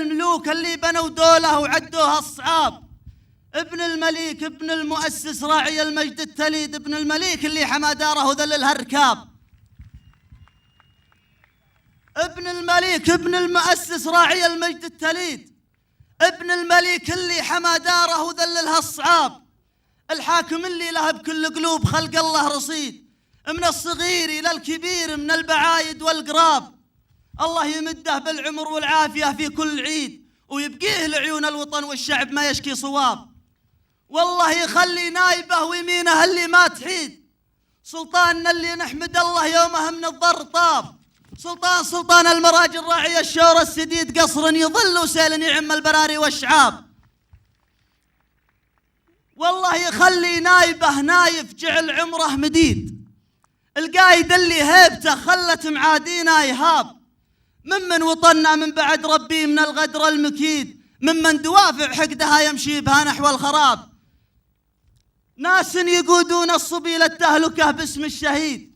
الملوك اللي بنوا دولة وعدوها الصعاب. ابن المليك ابن المؤسس راعي المجد التليد، ابن المليك اللي حمى داره وذللها الركاب. ابن المليك ابن المؤسس راعي المجد التليد، ابن المليك اللي حمى داره وذللها الصعاب. الحاكم اللي له بكل قلوب خلق الله رصيد، من الصغير إلى الكبير من البعايد والقراب. الله يمده بالعمر والعافية في كل عيد، ويبقيه لعيون الوطن والشعب ما يشكي صواب. والله يخلي نايبه ويمينه اللي ما تحيد، سلطاننا اللي نحمد الله يومه من الضر طاب. سلطان المراجل راعي الشور السديد، قصر يظل وسيل يعم البراري والشعاب. والله يخلي نايبه نايف جعل عمره مديد، القايد اللي هيبته خلت معادينا يهاب. ممن وطننا من بعد ربي من الغدر المكيد، ممن دوافع حقدها يمشي بها نحو الخراب. ناس يقودون الصبي للتهلكة باسم الشهيد،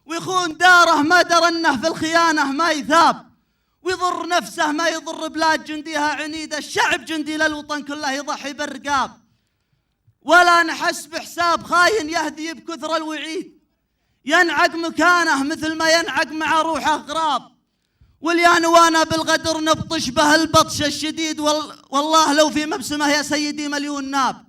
ويخون داره ما درى انه في الخيانة ما يثاب، ويضر نفسه ما يضر بلاد جنديها عنيد. الشعب جندي للوطن كله يضحي بالرقاب، ولا نحس بحساب خاين يهدي بكثر الوعيد، ينعق مكانه مثل ما ينعق مع روحه غراب. واليان وانا بالغدر نبطش به البطش الشديد، والله لو في مبسمه يا سيدي مليون ناب.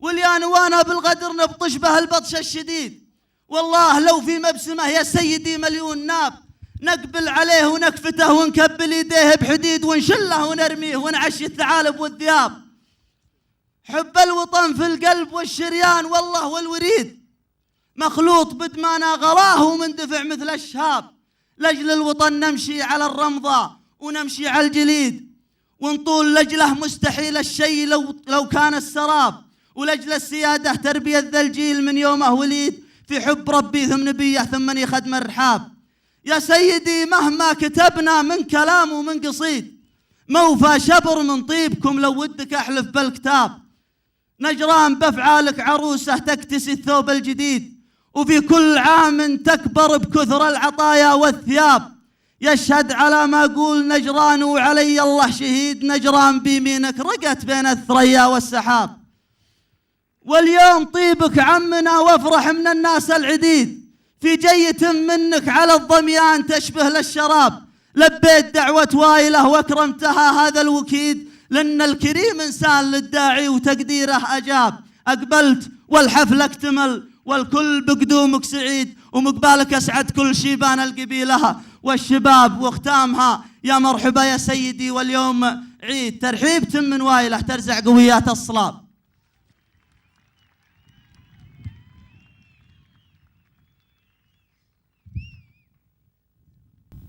واليان وانا بالغدر نبطش به البطش الشديد، والله لو في مبسمه يا سيدي مليون ناب. نقبل عليه ونكفته ونكبل يديه بحديد، ونشله ونرميه ونعشي الثعالب والذياب. حب الوطن في القلب والشريان والله والوريد، مخلوط بدمانا غلاه ومندفع مثل الشهاب. لأجل الوطن نمشي على الرمضة ونمشي على الجليد، ونطول لأجله مستحيل الشيء لو كان السراب. ولأجل السيادة تربية ذا الجيل من يومه وليد، في حب ربي ثم نبيه ثم يخدم الرحاب. يا سيدي مهما كتبنا من كلام ومن قصيد، موفى شبر من طيبكم لو ودك أحلف بالكتاب. نجران بأفعالك عروسة تكتسي الثوب الجديد، وفي كل عام تكبر بكثر العطايا والثياب. يشهد على ما أقول نجران وعلي الله شهيد، نجران بيمينك رقت بين الثريا والسحاب. واليوم طيبك عمنا وافرح من الناس العديد، في جية منك على الضميان تشبه للشراب. لبيت دعوة وايله واكرمتها هذا الوكيد، لأن الكريم إنسان للداعي وتقديره أجاب. أقبلت والحفل اكتمل والكل بقدومك سعيد، ومقبالك أسعد كل شيبان القبيلة والشباب واختامها. يا مرحبا يا سيدي واليوم عيد، ترحيب من وايله ترزع قويات الصلاب.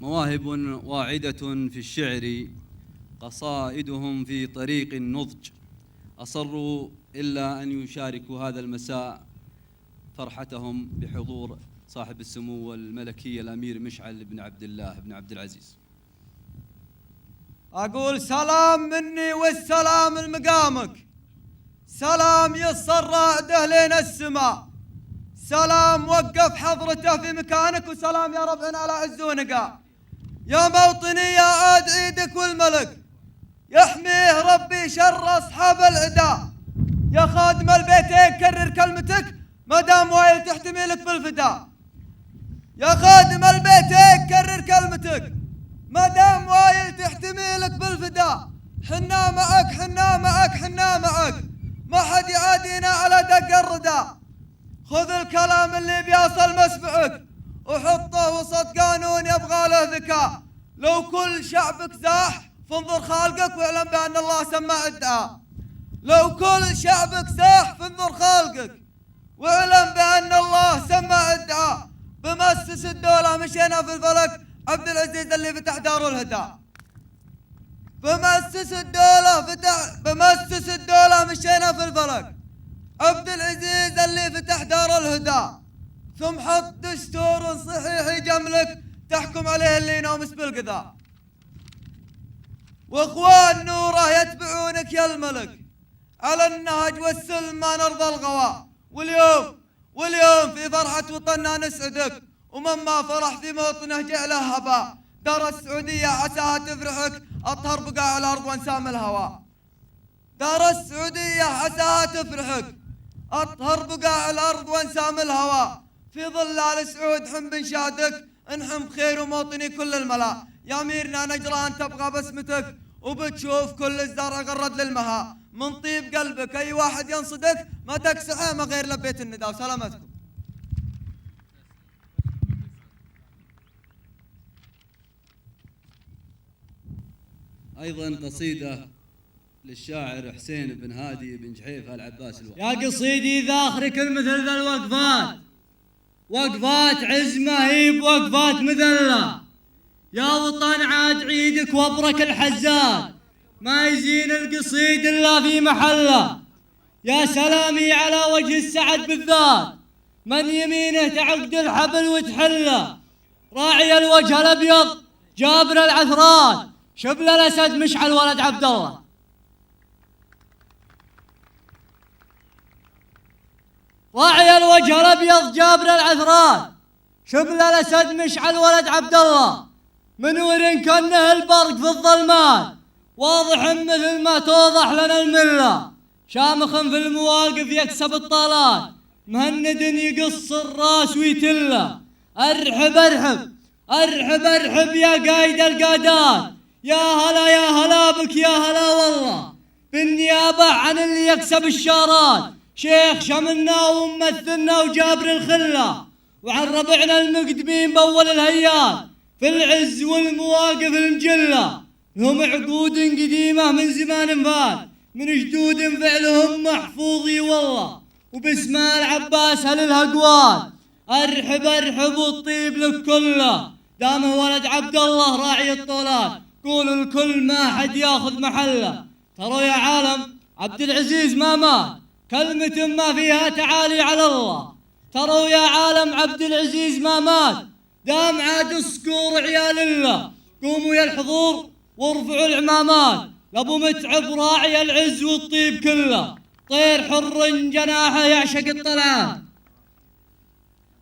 مواهب واعدة في الشعر، قصائدهم في طريق النضج، أصروا إلا أن يشاركوا هذا المساء فرحتهم بحضور صاحب السمو الملكي الأمير مشعل بن عبد الله بن عبد العزيز. أقول سلام مني والسلام لمقامك، سلام يصر رائده لين السماء، سلام وقف حضرته في مكانك، وسلام يا ربعنا على عز ونقاء. يا موطني يا أدعيدك والملك، يحميه ربي شر أصحاب العداء. يا خادم البيتين كرر كلمتك ما دام وايل تحتميلك بالفداء. يا خادم البيتين كرر كلمتك ما دام وايل تحتميلك بالفداء. حنا معك حنا معك حنا معك، ما حد يعادينا على دق الرداء. خذ الكلام اللي بيصل مسمعك وحطه وسط قانون يبغى له ذكاء. لو كل شعبك زاح فانظر خالقك واعلم بأن الله سمع الدعاء. لو كل شعبك زاح فانظر خالقك واعلم بأن الله سمع الدعاء. بمؤسس الدولة مشينا في الفلك عبد العزيز اللي فتح دار الهدى. بمؤسس الدولة مشينا في الفلك عبد العزيز اللي فتح دار الهدى. ثم حط دستور صحيح يجملك تحكم عليه اللي ينومس بالقضاء. واخوان نوره يتبعونك يا الملك على النهج والسلم ما نرضى الغواء. واليوم في فرحة وطننا نسعدك، ومن ما فرح في موطنه جعله هباء. دار السعودية عساها تفرحك أطهر بقاع الأرض وانسام الهواء. دار السعودية عساها تفرحك، أطهر بقاع الأرض وانسام الهواء. في ظل آل سعود حم بنشادك، انحم بخير وموطني كل الملا. يا أميرنا نجران تبغى بسمتك، وبتشوف كل الزرع غرد للمها. من طيب قلبك أي واحد ينصدك، ما تكسحه ما غير لبيت النداء. وسلامتكم. أيضا قصيدة للشاعر حسين بن هادي بن جحيف العباس الوقت. يا قصيدي ذاخرك مثل ذا الوقفات، وقفات عز مهيب وقفات مذلة. يا وطن عاد عيدك وابرك الحزات، ما يزين القصيد إلا في محله. يا سلامي على وجه السعد بالذات، من يمينه تعقد الحبل وتحله. راعي الوجه الأبيض جابر العثرات، شبل الأسد مشعل ولد عبد الله. راعي الوجه الأبيض جابر العثرات، شبل الأسد مشعل ولد عبد الله. منور كأنه البرق في الظلمات، واضح مثل ما توضح لنا الملة. شامخ في المواقف يكسب الطالات، مهند يقص الراس ويتله. أرحب أرحب أرحب أرحب يا قايد القادات، يا هلا يا هلا بك يا هلا والله. بالنيابة عن اللي يكسب الشارات، شيخ شملنا وممثلنا وجابر الخلة. وعن ربعنا المقدمين بأول الهيات، في العز والمواقف المجلة. لهم عقود قديمة من زمان فات، من جدود فعلهم محفوظي والله. وباسم العباس هل الهقوات، أرحب أرحب والطيب لك كله. دامه ولد عبد الله راعي الطولات، قولوا الكل ما حد ياخذ محله. ترى يا عالم عبد العزيز ما مات، كلمة ما فيها تعالي على الله. ترى يا عالم عبد العزيز ما مات، دام عاد الصقور عيال الله. قوموا يا الحضور وارفعوا العمامات، لابو متعب راعي العز والطيب كله. طير حر جناحه يعشق الطلعات،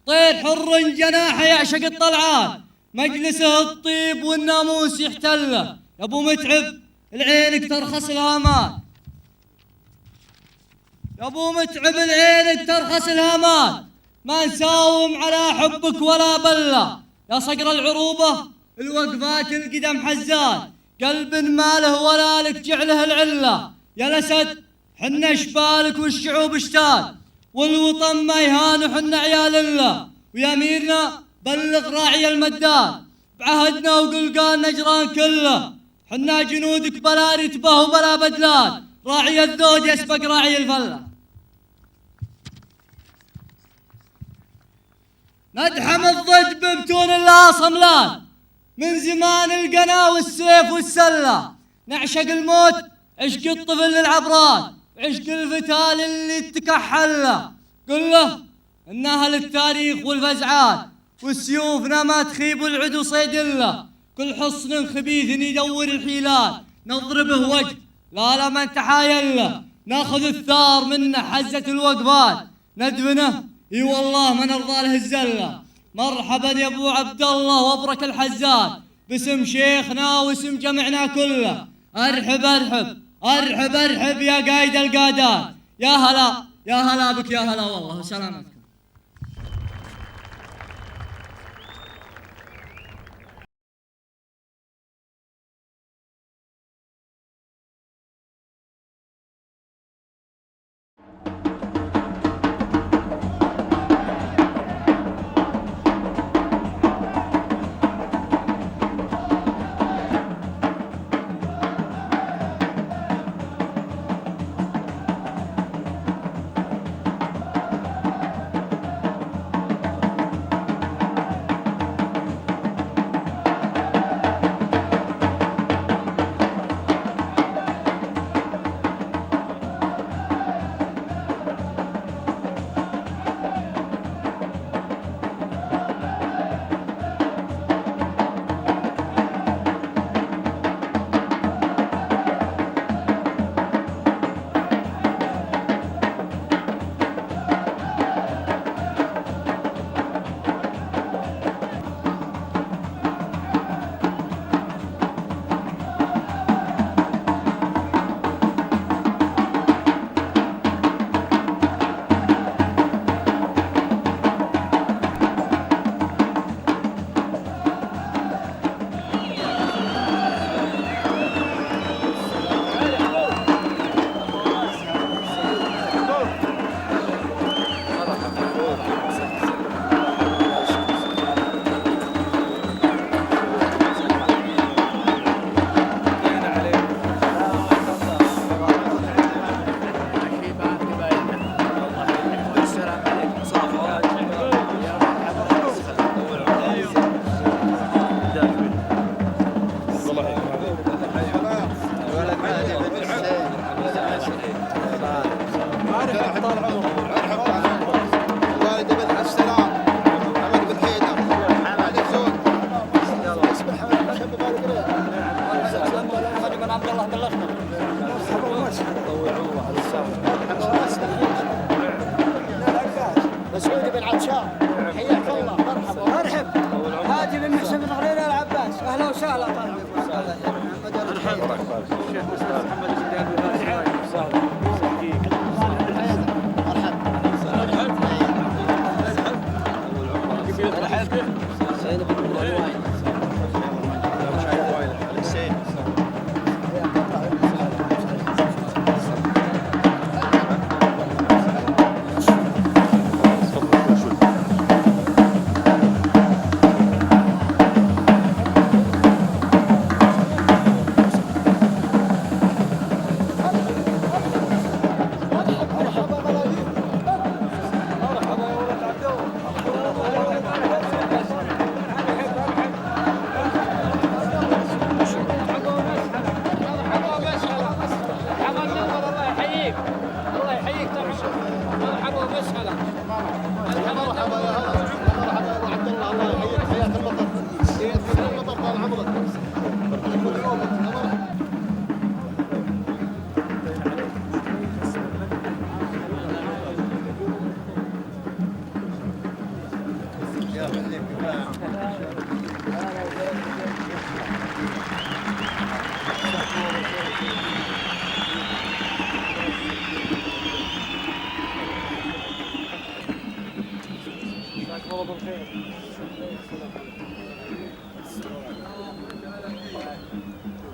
طير حر جناحه يعشق الطلعات. مجلسه الطيب والناموس يحتله. يا ابو متعب العينك ترخص الهامات، يا ابو متعب العينك ترخص الهامات. ما نساوم على حبك ولا بله. يا صقر العروبة الوقفات القدم حزات، قلب ماله ولا لك جعله العله. يا الاسد حنا شبالك والشعوب اشتات، والوطن ما يهان حنا عيال الله. ويا اميرنا بلغ راعي المدات، بعهدنا وقلقان نجران كله. حنا جنودك بلا رتبه وبلا بدلات، راعي الذود يسبق راعي الفله. ندحم الضد ببتون الله صملات، من زمان القنا والسيف والسله. نعشق الموت عشق الطفل للعبرات، عشق الفتال اللي تكحله. قل له انها للتاريخ والفزعات، والسيوفنا ما تخيب والعدو صيد له. كل حصن خبيث يدور الحيلات، نضربه وجه لا ما نتحايل له. ناخذ الثار منه حزة الوقفات، ندفنه اي والله ما نرضى له الزله. مرحبا يا ابو عبد الله وابرك الحزات، باسم شيخنا واسم جمعنا كله. ارحب ارحب ارحب ارحب يا قايد القادات، يا هلا يا هلا بك يا هلا والله. وسلامتكم. مسعود بن عطشان حياك الله. مرحبا مرحبا. هادي بن محسن بن غرير العباس اهلا وسهلا.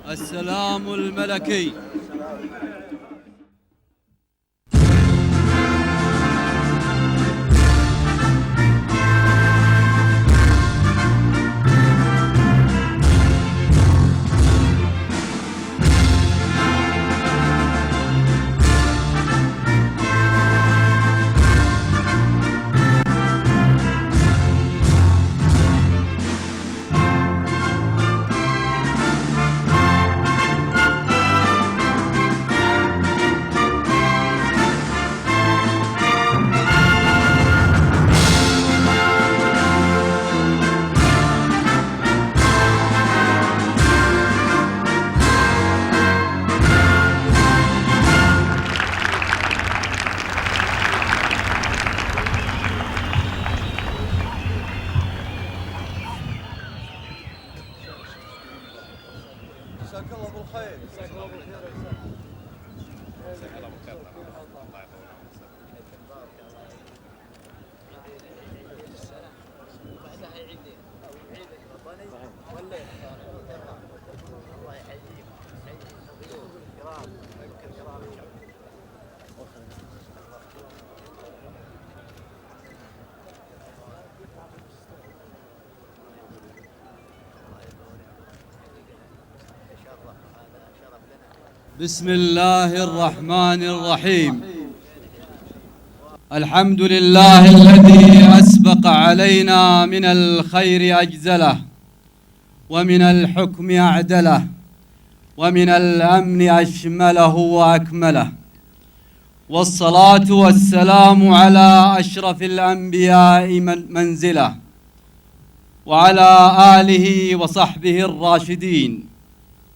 السلام الملكي. بسم الله الرحمن الرحيم. الحمد لله الذي أسبق علينا من الخير أجزله، ومن الحكم أعدله، ومن الأمن أشمله وأكمله، والصلاة والسلام على أشرف الأنبياء منزله، وعلى آله وصحبه الراشدين،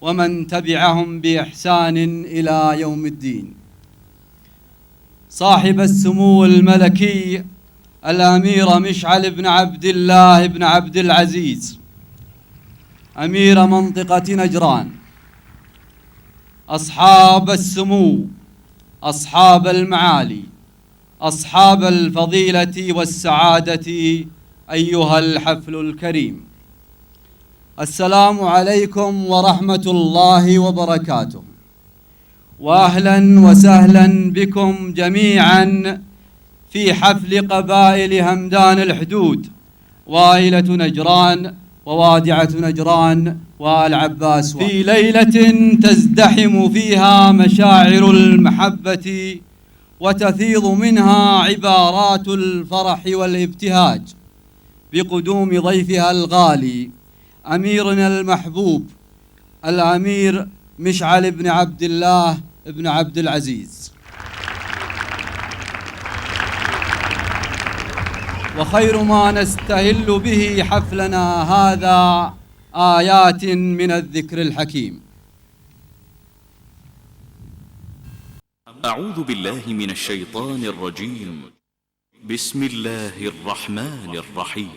ومن تبعهم بإحسان إلى يوم الدين. صاحب السمو الملكي الأمير مشعل بن عبد الله بن عبد العزيز، أمير منطقة نجران، أصحاب السمو، أصحاب المعالي، أصحاب الفضيلة والسعادة، أيها الحفل الكريم، السلام عليكم ورحمة الله وبركاته، وأهلا وسهلا بكم جميعا في حفل قبائل همدان الحدود، وائلة نجران ووادعة نجران والعباس، في ليلة تزدحم فيها مشاعر المحبة وتفيض منها عبارات الفرح والابتهاج بقدوم ضيفها الغالي أميرنا المحبوب الأمير مشعل بن عبد الله بن عبد العزيز. وخير ما نستهل به حفلنا هذا آيات من الذكر الحكيم. أعوذ بالله من الشيطان الرجيم. بسم الله الرحمن الرحيم.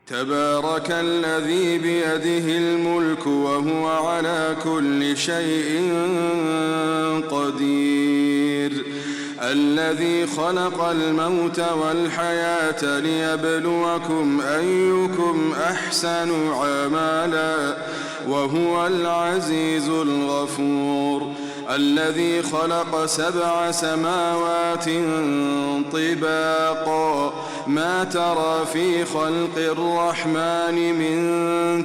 تبارك الذي بيده الملك وهو على كل شيء قدير، الذي خلق الموت والحياة ليبلوكم أيكم أحسن عملا وهو العزيز الغفور، الذي خلق 7 سماوات طباقا ما ترى في خلق الرحمن من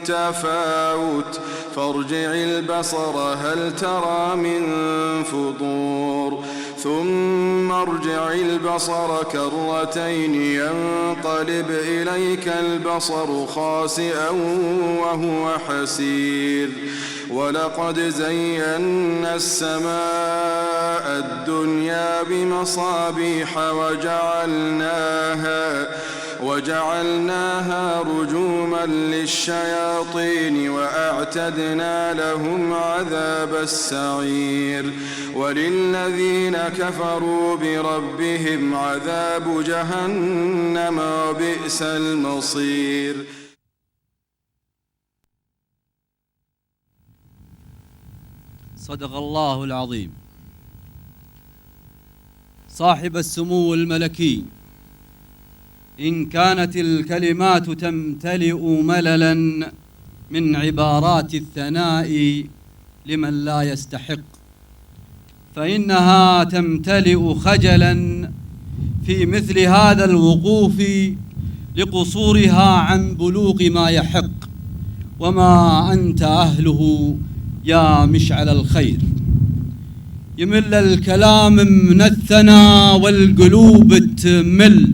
تفاوت فارجع البصر هل ترى من فطور، ثم ارجع البصر كرتين ينقلب إليك البصر خاسئا وهو حسير، ولقد زينا السماء الدنيا بمصابيح وجعلناها رجوما للشياطين وأعتدنا لهم عذاب السعير، وللذين كفروا بربهم عذاب جهنم وبئس المصير. صدق الله العظيم. صاحب السمو الملكي، إن كانت الكلمات تمتلئ مللا من عبارات الثناء لمن لا يستحق، فإنها تمتلئ خجلا في مثل هذا الوقوف لقصورها عن بلوغ ما يحق، وما أنت أهله يا مشعل الخير. يمل الكلام من الثنا والقلوب تمل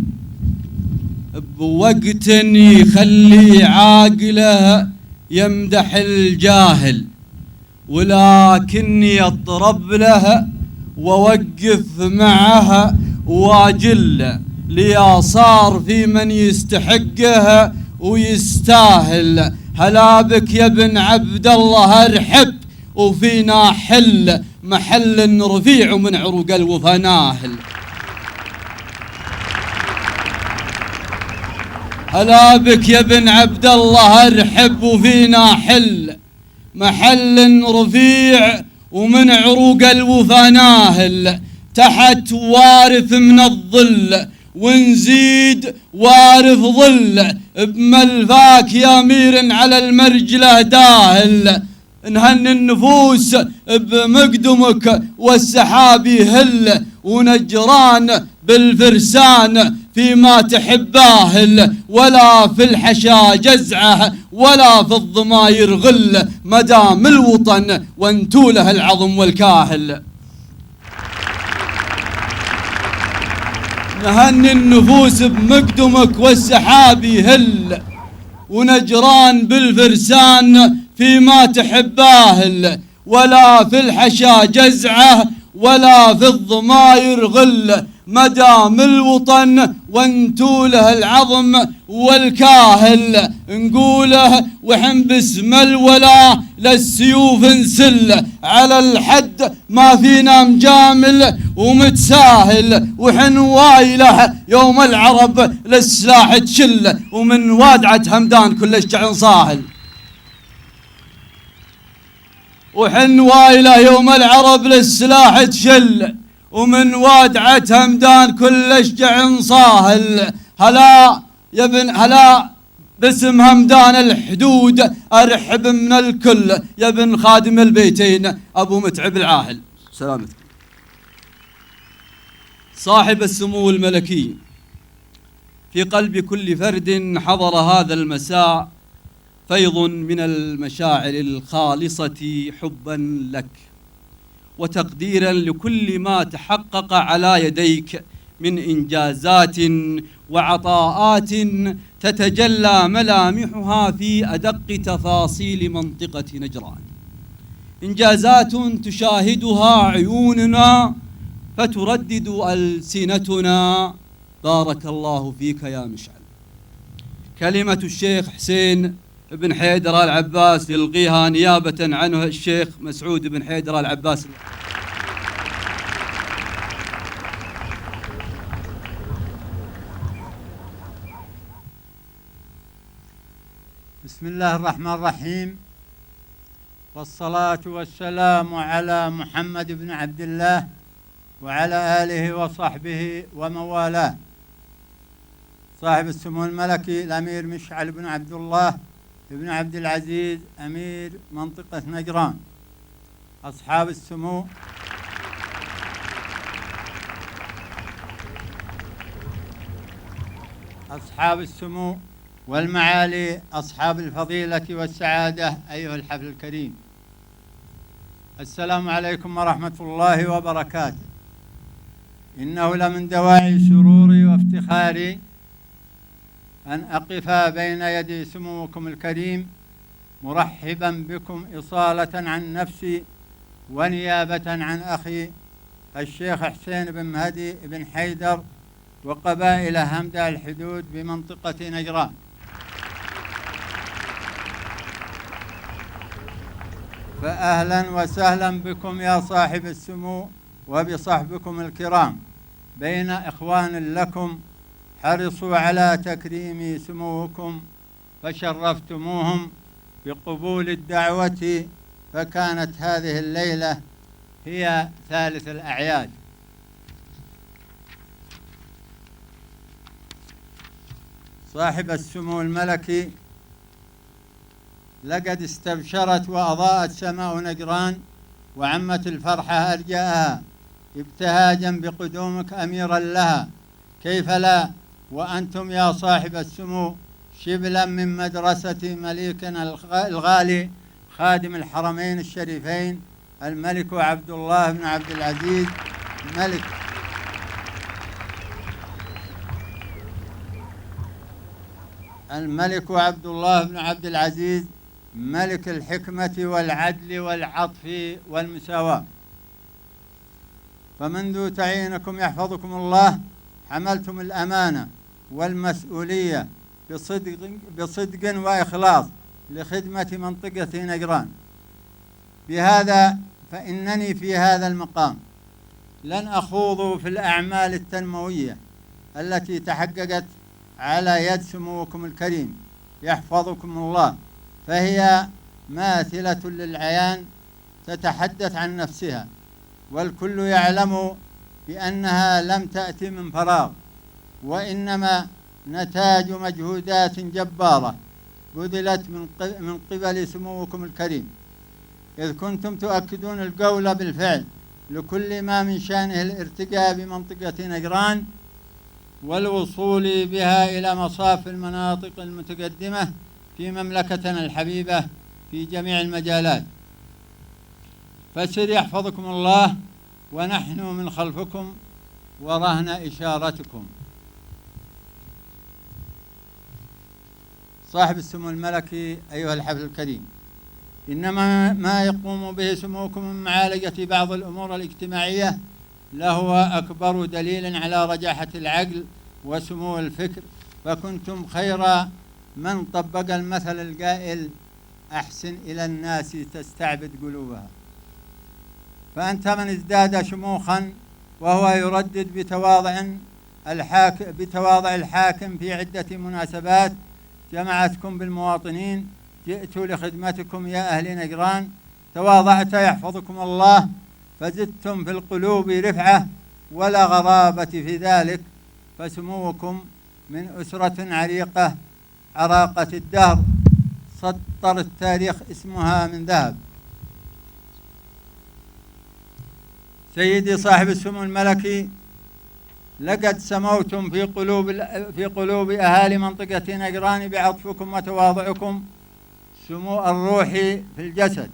بوقت يخلي عاقله يمدح الجاهل، ولكني اضرب له ووقف معها واجله ليا صار في من يستحقها ويستاهل. هلا بك يا ابن عبد الله ارحب، وفينا حل محل رفيع من عروق الوفا ناهل. هلا بك يا ابن عبد الله ارحب، وفينا حل محل رفيع ومن عروق الوفا ناهل. تحت وارث من الظل ونزيد وارث ظل، بملفاك يا امير على المرجله داهل. نهني النفوس بمقدمك والسحاب يهل، ونجران بالفرسان فيما تحباهل، ولا في الحشا جزعه ولا في الضماير غل، مدام الوطن وانتو له العظم والكاهل. نهني النفوس بمقدمك والسحاب يهل، ونجران بالفرسان فيما تحباهل، ولا في الحشا جزعه ولا في الضماير غل، مدام الوطن وانتو له العظم والكاهل. نقوله وحن باسم الولا للسيوف نسل، على الحد ما فينا مجامل ومتساهل، وحن وايله يوم العرب للسلاح تشل، ومن وادعة همدان كل شجع صاهل. وحن وايله يوم العرب للسلاح تشل، ومن وادعة همدان كل شجع صاهل. هلا يا ابن هلا باسم همدان الحدود ارحب من الكل، يا ابن خادم البيتين ابو متعب العاهل. سلامتك. صاحب السمو الملكي، في قلب كل فرد حضر هذا المساء فيض من المشاعر الخالصة حبا لك وتقديرا لكل ما تحقق على يديك من إنجازات وعطاءات تتجلى ملامحها في أدق تفاصيل منطقة نجران، إنجازات تشاهدها عيوننا فتردد ألسنتنا. بارك الله فيك يا مشعل. كلمة الشيخ حسين بن حيدر العباس يلقيها نيابة عنه الشيخ مسعود بن حيدر العباس. بسم الله الرحمن الرحيم، والصلاة والسلام على محمد بن عبد الله وعلى آله وصحبه ومن والاه. صاحب السمو الملكي الأمير مشعل بن عبد الله بن عبد العزيز أمير منطقة نجران، أصحاب السمو والمعالي، أصحاب الفضيلة والسعادة، أيها الحفل الكريم، السلام عليكم ورحمة الله وبركاته. إنه لمن دواعي سروري وافتخاري أن أقف بين يدي سموكم الكريم مرحبا بكم إصالة عن نفسي ونيابة عن أخي الشيخ حسين بن مهدي بن حيدر وقبائل همدة الحدود بمنطقة نجران. فأهلا وسهلا بكم يا صاحب السمو وبصحبكم الكرام بين إخوان لكم حرصوا على تكريم سموكم فشرفتموهم بقبول الدعوة، فكانت هذه الليلة هي ثالث الأعياد. صاحب السمو الملكي، لقد استبشرت وأضاءت سماء نجران وعمت الفرحة أرجاءها ابتهاجا بقدومك أميرا لها، كيف لا وأنتم يا صاحب السمو شبلا من مدرسة مليكنا الغالي خادم الحرمين الشريفين الملك عبد الله بن عبد العزيز الملك عبد الله بن عبد العزيز ملك الحكمة والعدل والعطف والمساواة. فمنذ تعيينكم يحفظكم الله حملتم الأمانة والمسؤولية بصدق وإخلاص لخدمة منطقة نجران. بهذا فإنني في هذا المقام لن أخوض في الأعمال التنموية التي تحققت على يد سموكم الكريم يحفظكم الله، فهي ماثلة للعيان تتحدث عن نفسها، والكل يعلم بأنها لم تأتي من فراغ، وإنما نتاج مجهودات جبارة بذلت من قبل سموكم الكريم، إذ كنتم تؤكدون القول بالفعل لكل ما من شأنه الارتقاء بمنطقة نجران والوصول بها إلى مصاف المناطق المتقدمة في مملكتنا الحبيبة في جميع المجالات. فسر يحفظكم الله، ونحن من خلفكم ورهن إشارتكم. صاحب السمو الملكي أيها الحفل الكريم، إنما ما يقوم به سموكم من معالجة بعض الأمور الاجتماعية لهو أكبر دليل على رجاحة العقل وسمو الفكر، فكنتم خير من طبق المثل القائل أحسن إلى الناس تستعبد قلوبها. فأنت من ازداد شموخا وهو يردد بتواضع الحاكم في عدة مناسبات جمعتكم بالمواطنين، جئت لخدمتكم يا أهل نجران، تواضعت يحفظكم الله فزدتم في القلوب رفعة ولا غرابة في ذلك، فسموكم من أسرة عريقة عراقة الدهر سطر التاريخ اسمها من ذهب. سيدي صاحب السمو الملكي، لقد سموتم في قلوب أهالي منطقة نجران بعطفكم وتواضعكم سمو الروح في الجسد،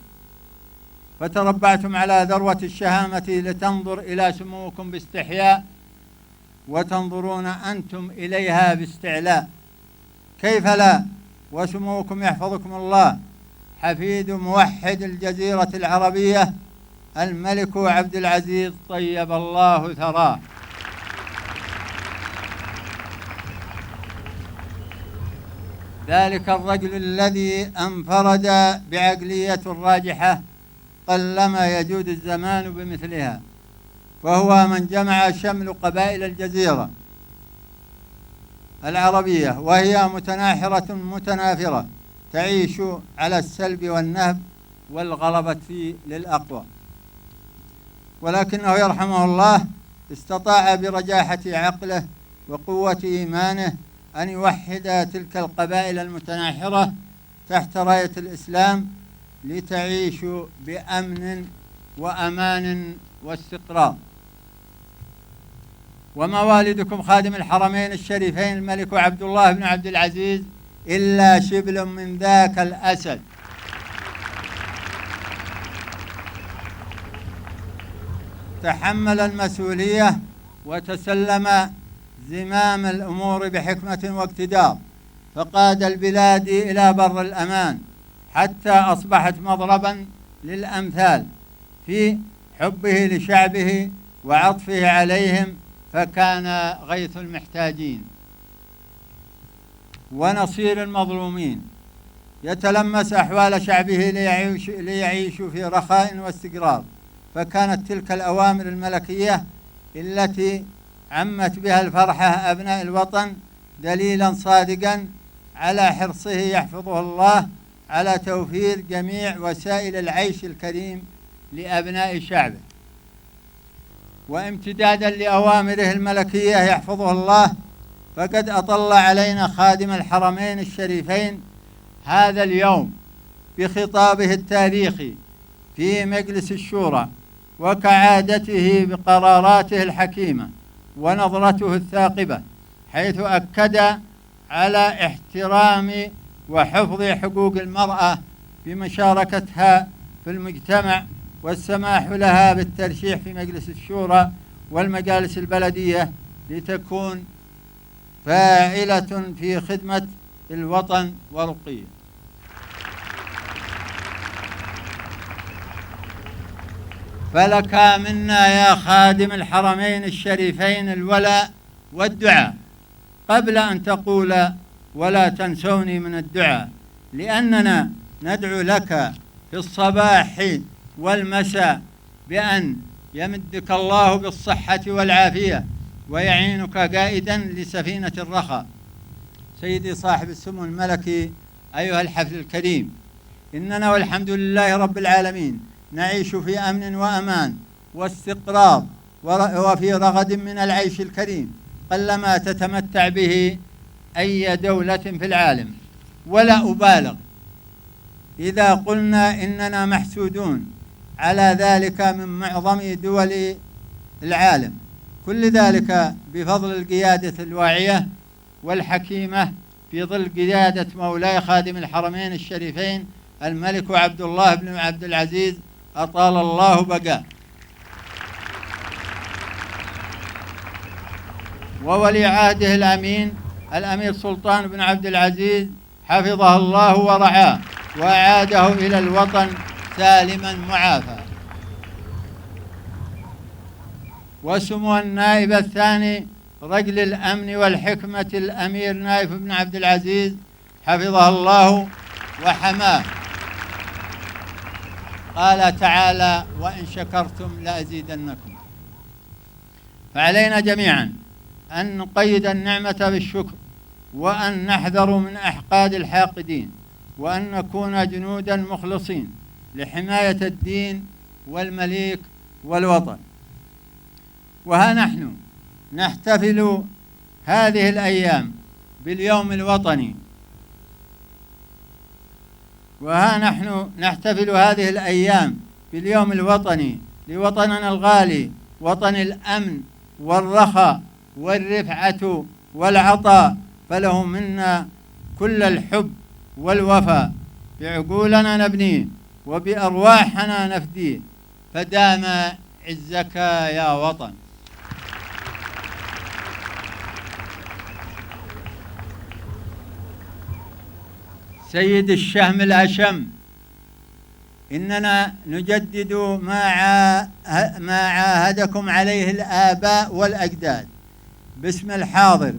فتربعتم على ذروة الشهامة لتنظر إلى سموكم باستحياء وتنظرون أنتم إليها باستعلاء، كيف لا وسموكم يحفظكم الله حفيد موحد الجزيرة العربية الملك عبد العزيز طيب الله ثراه. ذلك الرجل الذي انفرد بعقلية راجحة قلما يجود الزمان بمثلها، وهو من جمع شمل قبائل الجزيرة العربية وهي متناحرة متنافرة تعيش على السلب والنهب والغلبة فيه للأقوى. ولكنه يرحمه الله استطاع برجاحة عقله وقوة إيمانه أن يوحد تلك القبائل المتناحرة تحت راية الإسلام لتعيش بأمن وأمان واستقرار. وما والدكم خادم الحرمين الشريفين الملك عبد الله بن عبد العزيز إلا شبل من ذاك الأسد. تحمل المسؤولية وتسلم زمام الأمور بحكمة واقتدار، فقاد البلاد إلى بر الأمان حتى أصبحت مضربا للأمثال في حبه لشعبه وعطفه عليهم، فكان غيث المحتاجين ونصير المظلومين، يتلمس أحوال شعبه ليعيش في رخاء واستقرار. فكانت تلك الأوامر الملكية التي عمت بها الفرحة أبناء الوطن دليلا صادقا على حرصه يحفظه الله على توفير جميع وسائل العيش الكريم لأبناء شعبه. وامتدادا لأوامره الملكية يحفظه الله، فقد أطل علينا خادم الحرمين الشريفين هذا اليوم بخطابه التاريخي في مجلس الشورى، وكعادته بقراراته الحكيمة ونظرته الثاقبة، حيث أكد على احترام وحفظ حقوق المرأة بمشاركتها في المجتمع، والسماح لها بالترشيح في مجلس الشورى والمجالس البلدية لتكون فاعلة في خدمة الوطن ورقيه. فلك منا يا خادم الحرمين الشريفين الولاء والدعاء، قبل أن تقول ولا تنسوني من الدعاء، لأننا ندعو لك في الصباح والمساء بأن يمدك الله بالصحة والعافية ويعينك قائدا لسفينة الرخاء. سيدي صاحب السمو الملكي، أيها الحفل الكريم، إننا والحمد لله رب العالمين نعيش في أمن وأمان واستقرار وفي رغد من العيش الكريم قلما تتمتع به أي دولة في العالم. ولا أبالغ إذا قلنا إننا محسودون على ذلك من معظم دول العالم، كل ذلك بفضل القيادة الواعية والحكيمة في ظل قيادة مولاي خادم الحرمين الشريفين الملك عبد الله بن عبد العزيز أطال الله بقاه، وولي عهده الأمين الأمير سلطان بن عبد العزيز حفظه الله ورعاه وأعاده إلى الوطن سالما معافى. وسمو النائب الثاني رجل الأمن والحكمة الأمير نايف بن عبد العزيز حفظه الله وحماه، قال تعالى: وإن شكرتم لأزيدنكم. فعلينا جميعا أن نقيد النعمة بالشكر، وأن نحذر من أحقاد الحاقدين، وأن نكون جنودا مخلصين لحماية الدين والمليك والوطن. وها نحن نحتفل هذه الأيام باليوم الوطني، لوطننا الغالي، وطن الأمن والرخاء والرفعة والعطاء، فله منا كل الحب والوفاء، بعقولنا نبنيه وبأرواحنا نفديه، فدام عزك يا وطن. سيد الشهم الأشم، إننا نجدد ما عاهدكم عليه الآباء والأجداد باسم الحاضر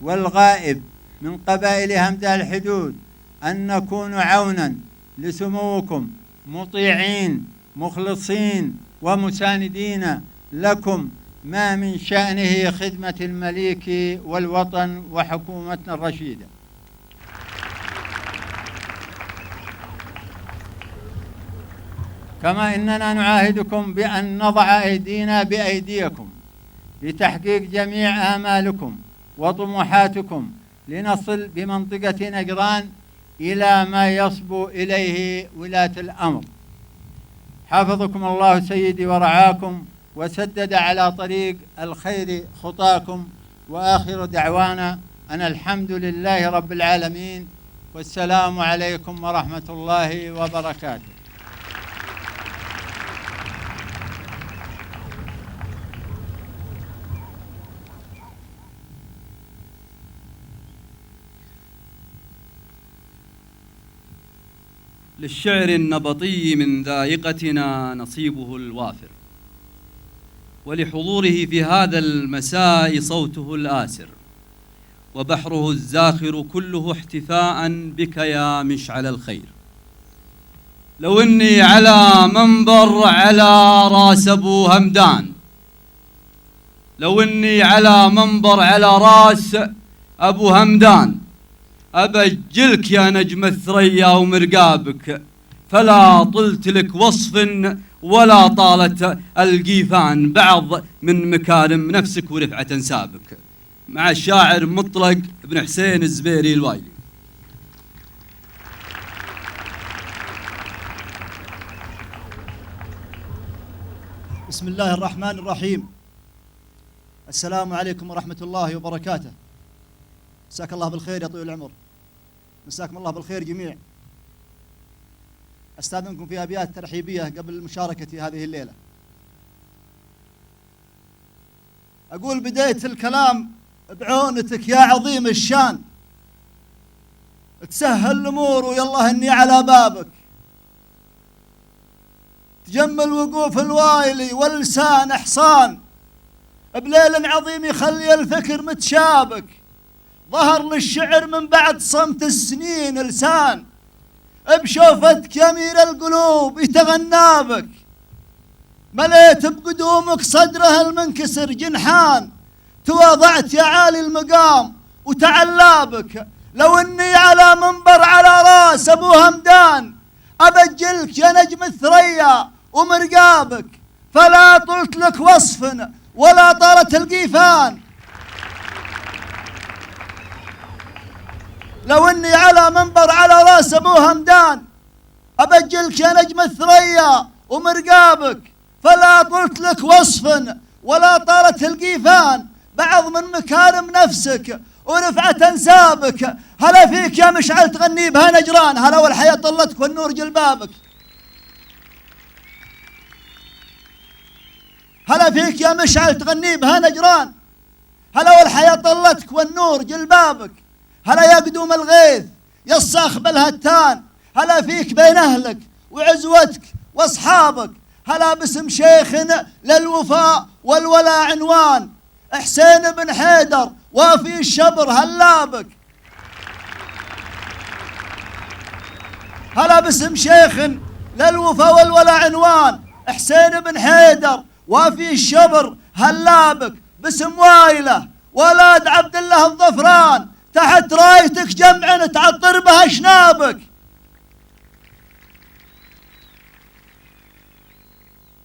والغائب من قبائل همدان الحدود، أن نكون عونا لسموكم، مطيعين مخلصين ومساندين لكم، ما من شأنه خدمة المليك والوطن وحكومتنا الرشيدة. كما إننا نعاهدكم بأن نضع أيدينا بأيديكم لتحقيق جميع آمالكم وطموحاتكم لنصل بمنطقة نجران إلى ما يصبو إليه ولاة الأمر. حفظكم الله سيدي ورعاكم وسدد على طريق الخير خطاكم، وآخر دعوانا أن الحمد لله رب العالمين، والسلام عليكم ورحمة الله وبركاته. للشعر النبطي من ذائقتنا نصيبه الوافر، ولحضوره في هذا المساء صوته الآسر، وبحره الزاخر كله احتفاء بك يا مشعل الخير. لو إني على منبر على راس أبو همدان، لو إني على منبر على راس أبو همدان، أبجلك يا نجم الثريا ومرقابك، فلا طلت لك وصف ولا طالت القيفان، بعض من مكارم نفسك ورفعة انسابك. مع الشاعر مطلق بن حسين الزبيري الوايلي. بسم الله الرحمن الرحيم. السلام عليكم ورحمة الله وبركاته. مساك الله بالخير يا طويل العمر، مساكم الله بالخير جميع. أستأذنكم في أبيات ترحيبية قبل مشاركتي هذه الليلة. أقول بداية الكلام بعونتك يا عظيم الشان، تسهل الأمور ويالله إني على بابك، تجمل وقوف الوايلي واللسان إحصان، بليل عظيم يخلي الفكر متشابك، ظهر للشعر من بعد صمت السنين لسان، بشوفتك يا أمير القلوب يتغنى بك، مليت بقدومك صدره المنكسر جنحان، تواضعت يا عالي المقام وتعلى بك. لو اني على منبر على راس ابو همدان، ابجلك يا نجم الثريا ومرقابك، فلا طلت لك وصف ولا طالت القيفان. لو اني على منبر على راس ابو همدان، ابجلك يا نجم الثريا ومرقابك، فلا طلت لك وصف ولا طالت القيفان، بعض من مكارم نفسك ورفعة انسابك. هلا فيك يا مشعل تغني بها نجران، هلا والحياة طلتك والنور جلبابك. هلا فيك يا مشعل تغني بها نجران، هلا والحياة طلتك والنور جلبابك. هلا يا قدوم الغيث يا الصاخب الهتان، هلا فيك بين أهلك وعزوتك واصحابك. هلا باسم شيخنا للوفاء والولا عنوان، حسين بن حيدر وافي الشبر هلابك. هلا باسم شيخ للوفاء والولا عنوان، حسين بن حيدر وافي الشبر هلابك. باسم وايله ولاد عبد الله الظفران، تحت رايتك جمع تعطر بها شنابك.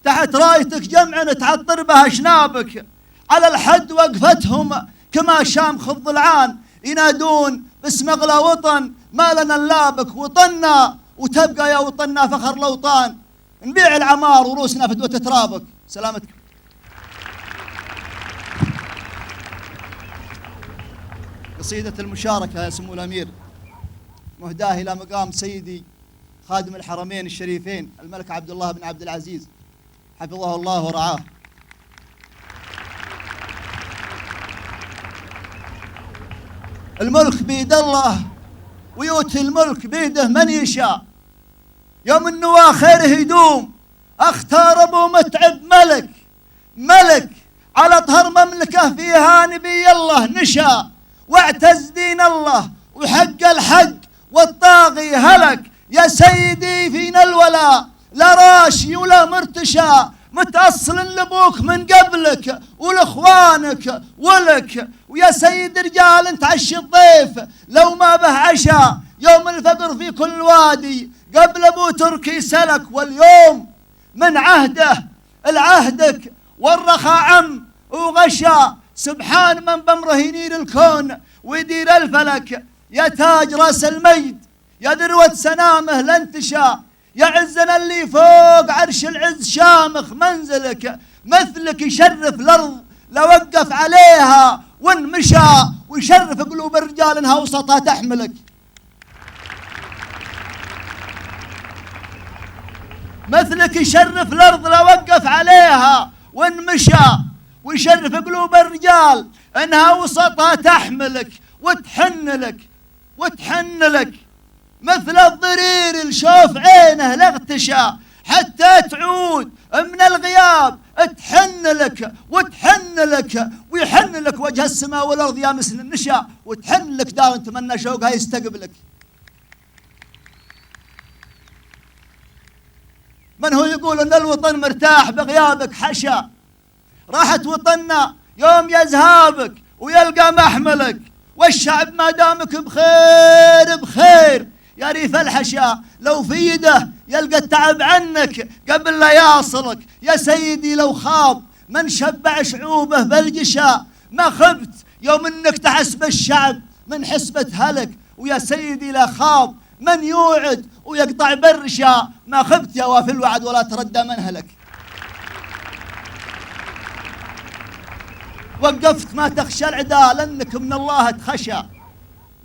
تحت رايتك جمع تعطر بها شنابك. على الحد وقفتهم كما شام خض العان، ينادون باسم اغلى وطن ما لنا اللابك. وطننا وتبقى يا وطننا فخر الاوطان، نبيع العمار وروسنا فدوة ترابك. سلامتك. قصيدة المشاركة يا سمو الأمير مهداة إلى مقام سيدي خادم الحرمين الشريفين الملك عبد الله بن عبد العزيز حفظه الله ورعاه. الملك بيد الله ويؤتي الملك بيده من يشاء، يوم النوى خيره يدوم. اختار ابو متعب ملك على طهر مملكه فيها نبي الله نشا، واعتز دين الله وحق الحق والطاغي هلك. يا سيدي فينا الولاء لا راشي ولا مرتشى، متأصل لابوك من قبلك ولاخوانك ولك. ويا سيد رجال تعشي الضيف لو ما به عشاء، يوم الفقر في كل وادي قبل ابو تركي سلك. واليوم من عهده العهدك والرخاء عم وغشا. سبحان من بأمره ينير الكون ويدير الفلك. يا تاج راس المجد يا ذروة سنامه لانتشاء، يا عزنا اللي فوق عرش العز شامخ منزلك. مثلك يشرف الأرض لو وقف عليها وانمشى، ويشرف قلوب الرجال انها وسطها تحملك. مثلك يشرف الأرض لو وقف عليها وانمشى، ويشرف قلوب الرجال انها وسطها تحملك وتحن لك وتحن لك. مثل الضرير اللي شوف عينه لاغتشى، حتى تعود من الغياب تحن لك وتحن لك، ويحن لك وجه السماء والأرض يا مسن النشا، وتحن لك دار تمنى شوقها يستقبلك. من هو يقول ان الوطن مرتاح بغيابك حشا، راحت وطننا يوم يذهابك ويلقى محملك. والشعب ما دامك بخير بخير يا ريف الحشا، لو في يده يلقى التعب عنك قبل لا يصلك. يا سيدي لو خاب من شبع شعوبه بالجشا، ما خبت يوم انك تحسب الشعب من حسبة هلك. ويا سيدي لا خاب من يوعد ويقطع بالرشا، ما خبت يا وافي الوعد ولا تردى منهلك. وقفت ما تخشى العدا لانك من الله تخشى،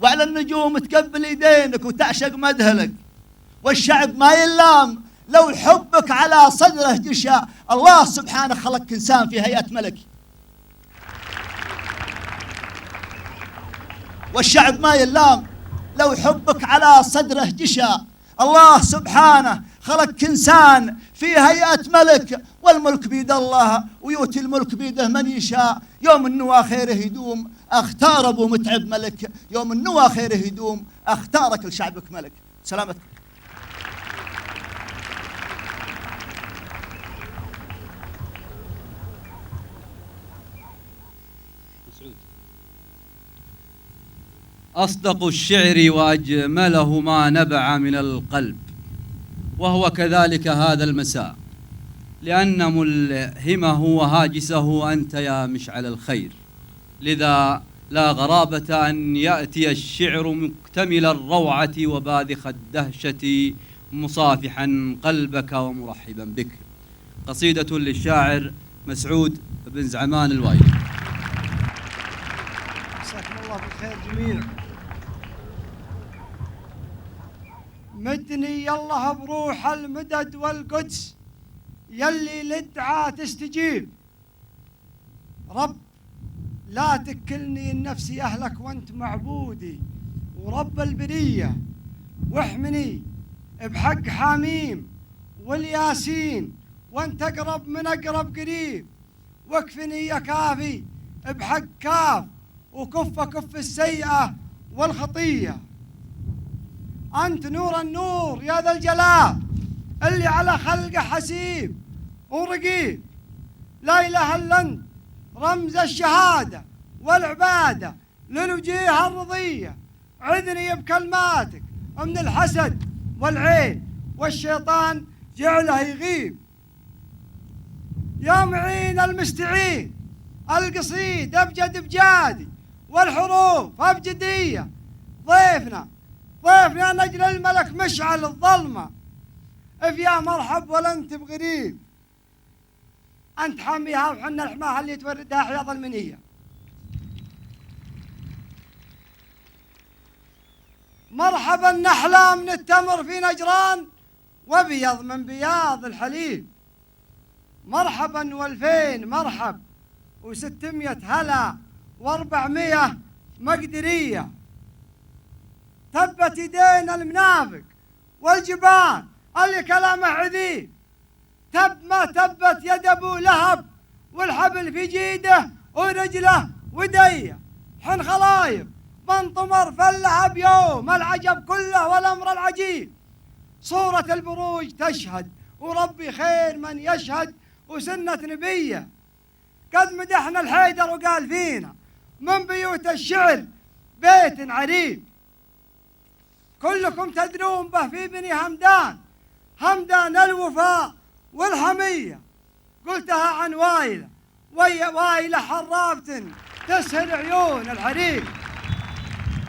وعلى النجوم تقبل يدينك وتعشق مدهلك. والشعب ما يلام لو حبك على صدره جشا، الله سبحانه خلق إنسان في هيئة ملك. والشعب ما يلام لو حبك على صدره جشا، الله سبحانه خلق إنسان في هيئة ملك. والملك بيد الله ويؤتي الملك بيده من يشاء. يوم النوى خيره يدوم اختار ابو متعب ملك، يوم النوى خيره يدوم اختارك لشعبك ملك. سلامتك. أصدق الشعر وأجمله ما نبع من القلب، وهو كذلك هذا المساء، لأن ملهمه وهاجسه أنت يا مشعل الخير. لذا لا غرابة أن يأتي الشعر مكتمل الروعة وباذخ الدهشة مصافحا قلبك ومرحبا بك. قصيدة للشاعر مسعود بن زعمان الوايلي. مساكم الله بالخير جميع. مدني يالله بروح المدد والقدس، يلي للدعاء تستجيب. رب لا تكلني النفس أهلك وانت معبودي ورب البرية، واحمني بحق حميم والياسين وانت أقرب من أقرب قريب. واكفني يا كافي بحق كاف كف السيئة والخطية. أنت نور النور يا ذا الجلال، اللي على خلقه حسيب ورقيب. لا إله إلا أنت رمز الشهادة والعبادة للوجيه الرضية. عذني بكلماتك من الحسد والعين والشيطان جعله يغيب. يا معين المستعين القصيد أبجد بجادي والحروف أبجدية. ضيفنا نجل الملك مشعل الظلمة، يا مرحب ولا انت بغريب. انت حاميها وحنا الحماها اللي توردها حياض المنية. مرحبا نحلى من التمر في نجران وبيض من بياض الحليب. مرحبا والفين مرحب و600 هلا و400 مقدرية. تبت يدينا المنافق والجبان اللي كلامه عذيب. تب ما تبت يد ابو لهب والحبل في جيده ورجله وديه. حن خلايب من طمر فلها بيوم العجب كله والامر العجيب. صورة البروج تشهد وربي خير من يشهد وسنة نبيه. قد مدحنا الحيدر وقال فينا من بيوت الشعر بيت عريب. كلكم تدرون به في بني همدان الوفاء والحمية. قلتها عن وايلة، وايلة حرابة تسهل عيون الحريم.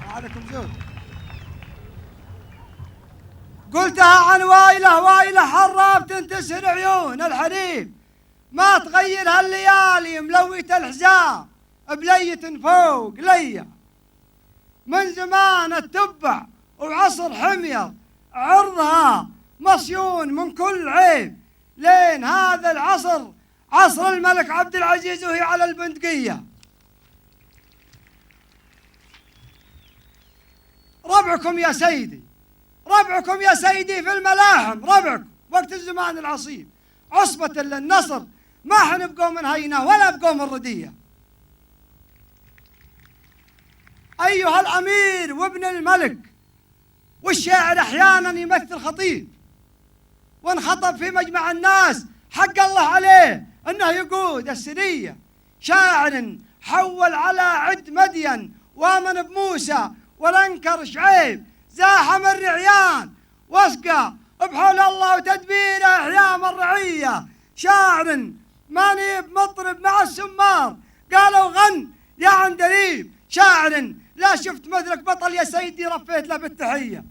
عليكم زود. قلتها عن وايلة، وايلة حرابة تسهل عيون الحريم، ما تغيرها الليالي ملوية الحزام بلية فوق لية. من زمان التبع وعصر حمير عرضها مصيون من كل عيب، لين هذا العصر عصر الملك عبد العزيز وهي على البندقية. ربعكم يا سيدي، ربعكم يا سيدي في الملاحم، ربعكم وقت الزمان العصيب عصبة للنصر، ما حنبقوا من هينة ولا بقوا من ردية. أيها الأمير وابن الملك، والشاعر أحيانا يمثل خطيب، وانخطب في مجمع الناس حق الله عليه أنه يقود السرية. شاعر حول على عد مدين وآمن بموسى ولنكر شعيب، زاحم الرعيان واسقى بحول الله وتدبيره أحيام الرعية. شاعر ماني بمطرب مع السمار قالوا غن يا عندليب، شاعر لا شفت مثلك بطل يا سيدي رفيت له بالتحية.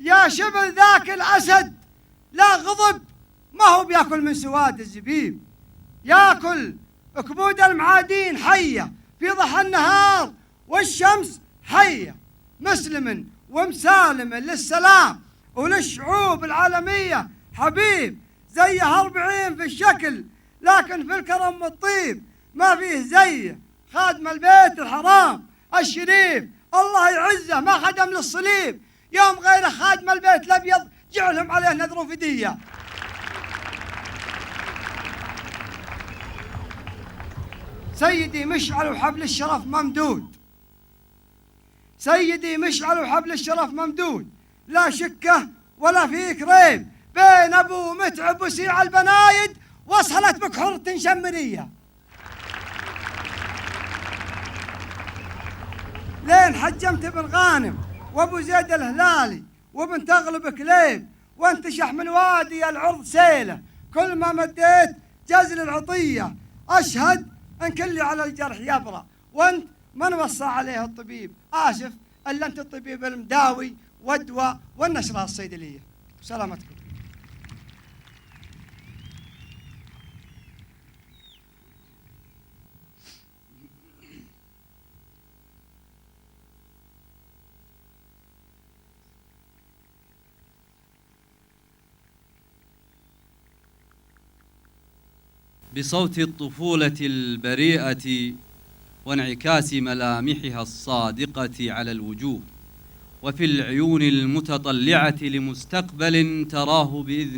يا شبل ذاك الأسد لا غضب، ما هو بياكل من سواد الزبيب، ياكل كبود المعادين حية في ضحى النهار والشمس حية. مسلم ومسالم للسلام وللشعوب العالمية حبيب، زيه 40 في الشكل لكن في الكرم والطيب ما فيه زيه. خادم البيت الحرام الشريف الله يعزه ما خدم للصليب، يوم غيره خادم البيت الأبيض جعلهم عليه نذر فدية. سيدي مشعل وحبل الشرف ممدود، سيدي مشعل وحبل الشرف ممدود، لا شكه ولا فيك ريب، بين أبو متعب وسيع البنايد وصلت بك حرة شمرية. لين حجمت ابن غانم وابو زيد الهلالي وابن تغلب كليب، وانتشح من وادي العرض سيله، كل ما مديت جزل العطية. أشهد ان كل على الجرح يبرأ، وانت من وصى عليه الطبيب. آسف الا انت الطبيب المداوي والدواء والنشرة الصيدلية. سلامتكم. بصوت الطفولة البريئة وانعكاس ملامحها الصادقة على الوجوه، وفي العيون المتطلعة لمستقبل تراه بإذن